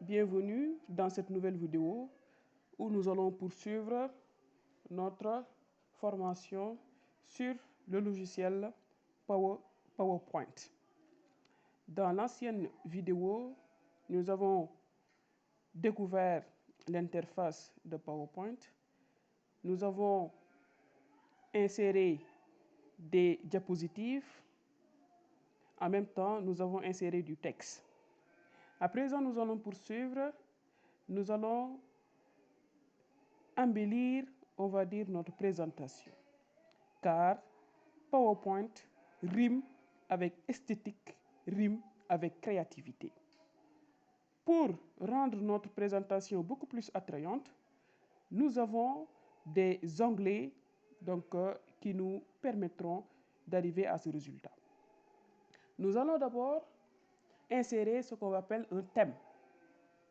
bienvenue dans cette nouvelle vidéo où nous allons poursuivre notre formation sur le logiciel PowerPoint. Dans l'ancienne vidéo, nous avons découvert l'interface de PowerPoint. Nous avons inséré des diapositives. En même temps, nous avons inséré du texte. À présent, nous allons poursuivre. Nous allons embellir, on va dire, notre présentation. Car PowerPoint rime avec esthétique, rime avec créativité. Pour rendre notre présentation beaucoup plus attrayante, nous avons des onglets qui nous permettront d'arriver à ce résultat. Nous allons d'abord insérer ce qu'on appelle un thème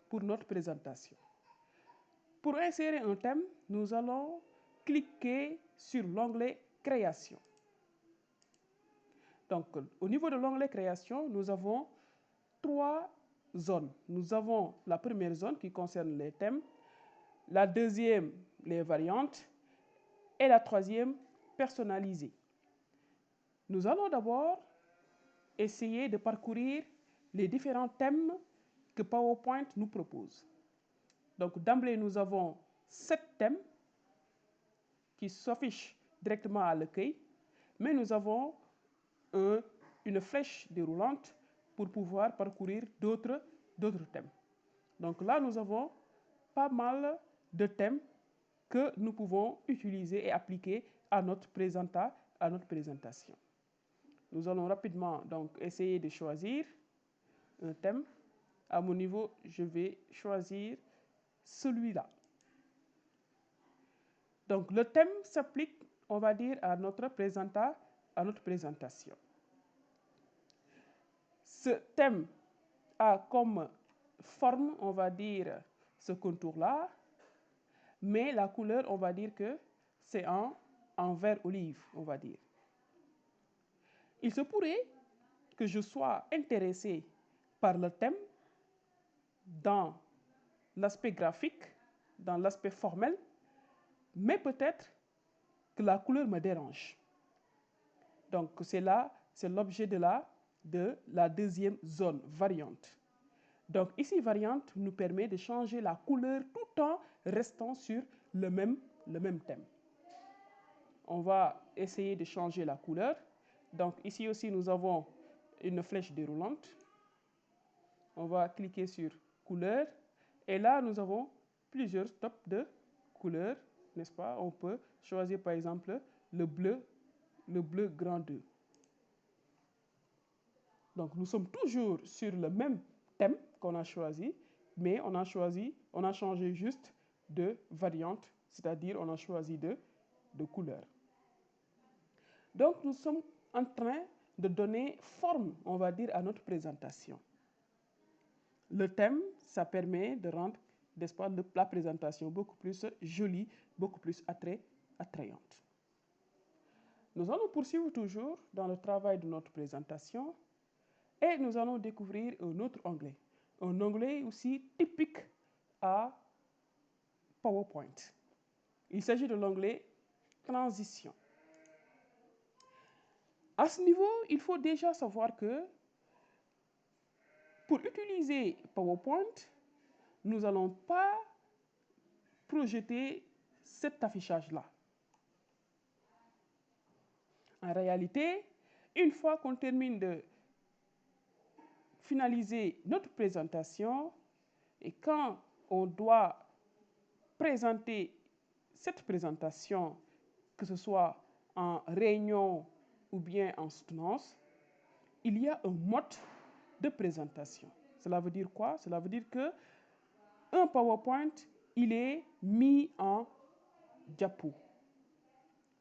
pour notre présentation. Pour insérer un thème, nous allons cliquer sur l'onglet Création. Donc, au niveau de l'onglet Création, nous avons trois zones. Nous avons la première zone qui concerne les thèmes, la deuxième, les variantes, et la troisième, personnalisée. Nous allons d'abord essayer de parcourir les différents thèmes que PowerPoint nous propose. Donc, d'emblée, nous avons 7 thèmes qui s'affichent directement à l'accueil, mais nous avons une flèche déroulante pour pouvoir parcourir d'autres thèmes. Donc là, nous avons pas mal de thèmes que nous pouvons utiliser et appliquer à notre présentation. Nous allons rapidement donc essayer de choisir un thème. À mon niveau, je vais choisir celui-là. Donc le thème s'applique, on va dire, à notre présentation. Ce thème a comme forme, on va dire, ce contour-là, mais la couleur, on va dire que c'est en vert olive, on va dire. Il se pourrait que je sois intéressé par le thème dans l'aspect graphique, dans l'aspect formel, mais peut-être que la couleur me dérange. Donc c'est l'objet de la deuxième zone, variante. Donc ici, variante nous permet de changer la couleur tout en restant sur le même thème. On va essayer de changer la couleur. Donc ici aussi, nous avons une flèche déroulante. On va cliquer sur couleur. Et là, nous avons plusieurs stops de couleurs, n'est-ce pas? On peut choisir par exemple le bleu grand 2. Donc nous sommes toujours sur le même thème qu'on a choisi, mais on a changé juste de variante, c'est-à-dire on a choisi de couleur. Donc nous sommes en train de donner forme, on va dire, à notre présentation. Le thème, ça permet de rendre, n'est-ce pas, la présentation beaucoup plus jolie, beaucoup plus attrayante. Nous allons poursuivre toujours dans le travail de notre présentation et nous allons découvrir un autre onglet. Un onglet aussi typique à PowerPoint. Il s'agit de l'onglet Transition. À ce niveau, il faut déjà savoir que pour utiliser PowerPoint, nous n'allons pas projeter cet affichage-là. En réalité, une fois qu'on termine de finaliser notre présentation et quand on doit présenter cette présentation, que ce soit en réunion ou bien en soutenance, il y a un mode de présentation. Cela veut dire quoi? Cela veut dire que un PowerPoint, il est mis en diapo.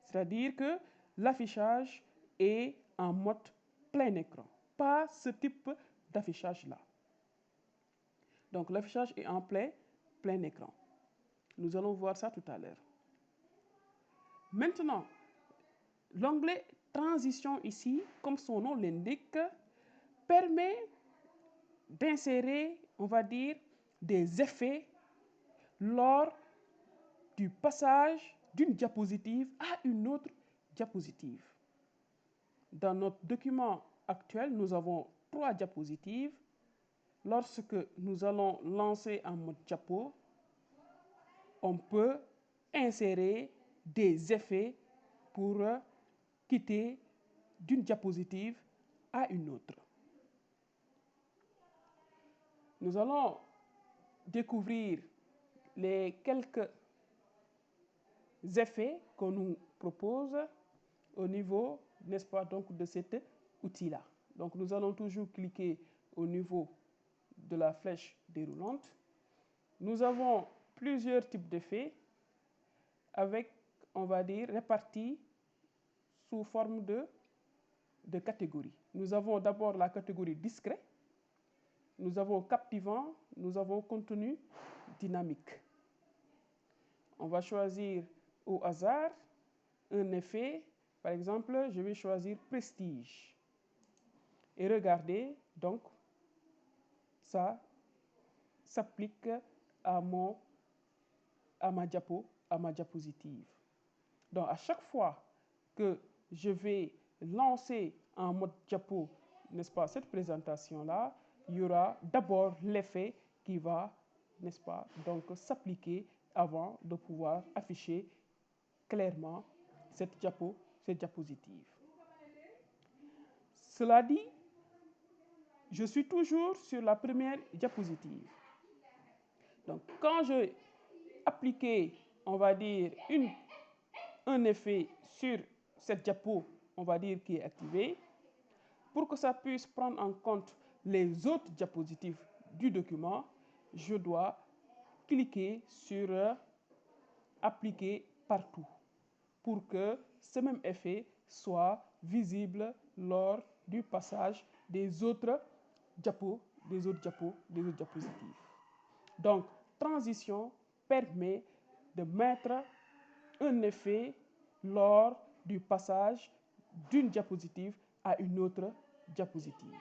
C'est-à-dire que l'affichage est en mode plein écran. Pas ce type d'affichage-là. Donc l'affichage est en plein écran. Nous allons voir ça tout à l'heure. Maintenant, l'onglet Transition ici, comme son nom l'indique, permet d'insérer, on va dire, des effets lors du passage d'une diapositive à une autre diapositive. Dans notre document actuel, nous avons 3 diapositives. Lorsque nous allons lancer en mode diapo, on peut insérer des effets pour quitter d'une diapositive à une autre. Nous allons découvrir les quelques effets qu'on nous propose au niveau, n'est-ce pas, donc de cet outil-là. Donc nous allons toujours cliquer au niveau de la flèche déroulante. Nous avons plusieurs types d'effets avec, on va dire, répartis sous forme de catégories. Nous avons d'abord la catégorie discret, nous avons captivant, nous avons contenu dynamique. On va choisir au hasard un effet. Par exemple, je vais choisir prestige. Et regardez, donc, ça s'applique à ma diapositive. Donc, à chaque fois que je vais lancer en mode diapo, n'est-ce pas, cette présentation-là, il y aura d'abord l'effet qui va, n'est-ce pas, donc s'appliquer avant de pouvoir afficher clairement cette diapositive. Cela dit, je suis toujours sur la première diapositive. Donc, quand je appliquer, on va dire, un effet sur cette diapo, on va dire, qui est activée, pour que ça puisse prendre en compte les autres diapositives du document, je dois cliquer sur appliquer partout pour que ce même effet soit visible lors du passage des autres diapositives. Donc, transition permet de mettre un effet lors du passage d'une diapositive à une autre diapositive.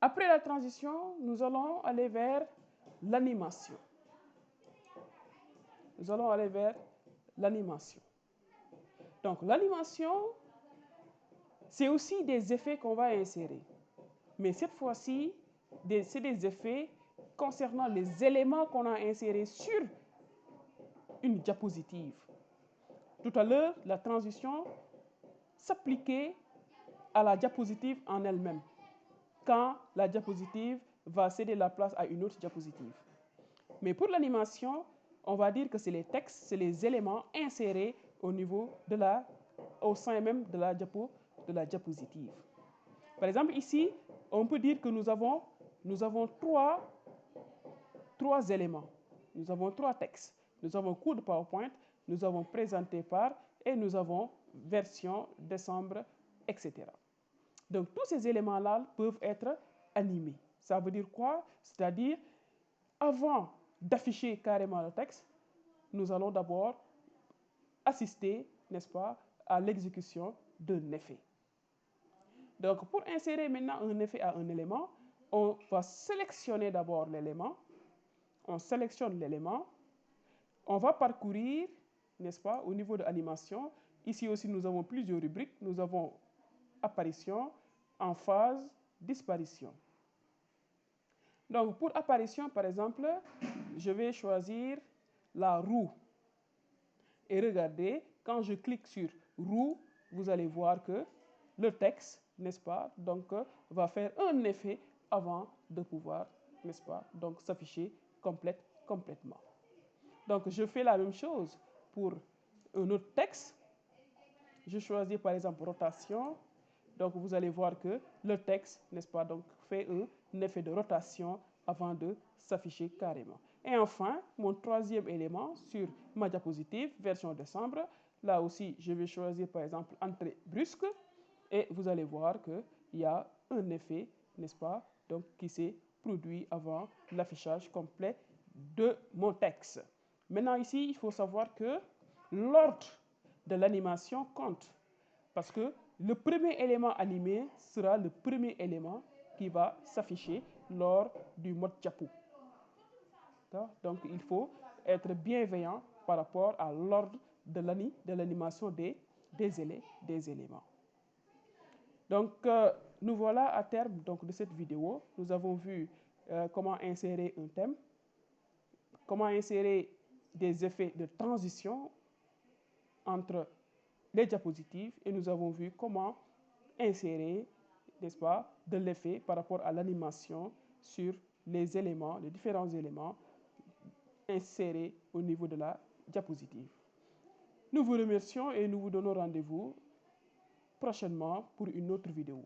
Après la transition, nous allons aller vers l'animation. Nous allons aller vers l'animation. Donc, l'animation, c'est aussi des effets qu'on va insérer. Mais cette fois-ci, c'est des effets concernant les éléments qu'on a insérés sur une diapositive. Tout à l'heure, la transition s'appliquait à la diapositive en elle-même, quand la diapositive va céder la place à une autre diapositive. Mais pour l'animation, on va dire que c'est les textes, c'est les éléments insérés au sein même de la diapositive. Par exemple, ici, on peut dire que nous avons trois éléments. Nous avons 3 textes. Nous avons cours de PowerPoint, nous avons présenté par, et nous avons version décembre, etc. Donc, tous ces éléments-là peuvent être animés. Ça veut dire quoi? C'est-à-dire, avant d'afficher carrément le texte, nous allons d'abord assister, n'est-ce pas, à l'exécution d'un effet. Donc, pour insérer maintenant un effet à un élément, on va sélectionner d'abord l'élément. On sélectionne l'élément. On va parcourir, n'est-ce pas, au niveau de l'animation. Ici aussi, nous avons plusieurs rubriques. Nous avons apparition, emphase, disparition. Donc, pour apparition, par exemple, je vais choisir la roue. Et regardez, quand je clique sur roue, vous allez voir que le texte, n'est-ce pas, donc va faire un effet avant de pouvoir, n'est-ce pas, donc s'afficher complètement. Donc, je fais la même chose pour un autre texte. Je choisis par exemple rotation. Donc, vous allez voir que le texte, n'est-ce pas, donc fait un effet de rotation avant de s'afficher carrément. Et enfin, mon troisième élément sur ma diapositive, version décembre, là aussi, je vais choisir par exemple entrée brusque et vous allez voir qu'il y a un effet, n'est-ce pas, donc qui s'est produit avant l'affichage complet de mon texte. Maintenant ici, il faut savoir que l'ordre de l'animation compte parce que le premier élément animé sera le premier élément qui va s'afficher lors du mode diapo. Donc, il faut être bienveillant par rapport à l'ordre de l'animation des éléments. Donc, nous voilà à terme donc, de cette vidéo. Nous avons vu comment insérer un thème, comment insérer des effets de transition entre les diapositives et nous avons vu comment insérer, n'est-ce pas, de l'effet par rapport à l'animation sur les éléments, les différents éléments insérés au niveau de la diapositive. Nous vous remercions et nous vous donnons rendez-vous prochainement pour une autre vidéo.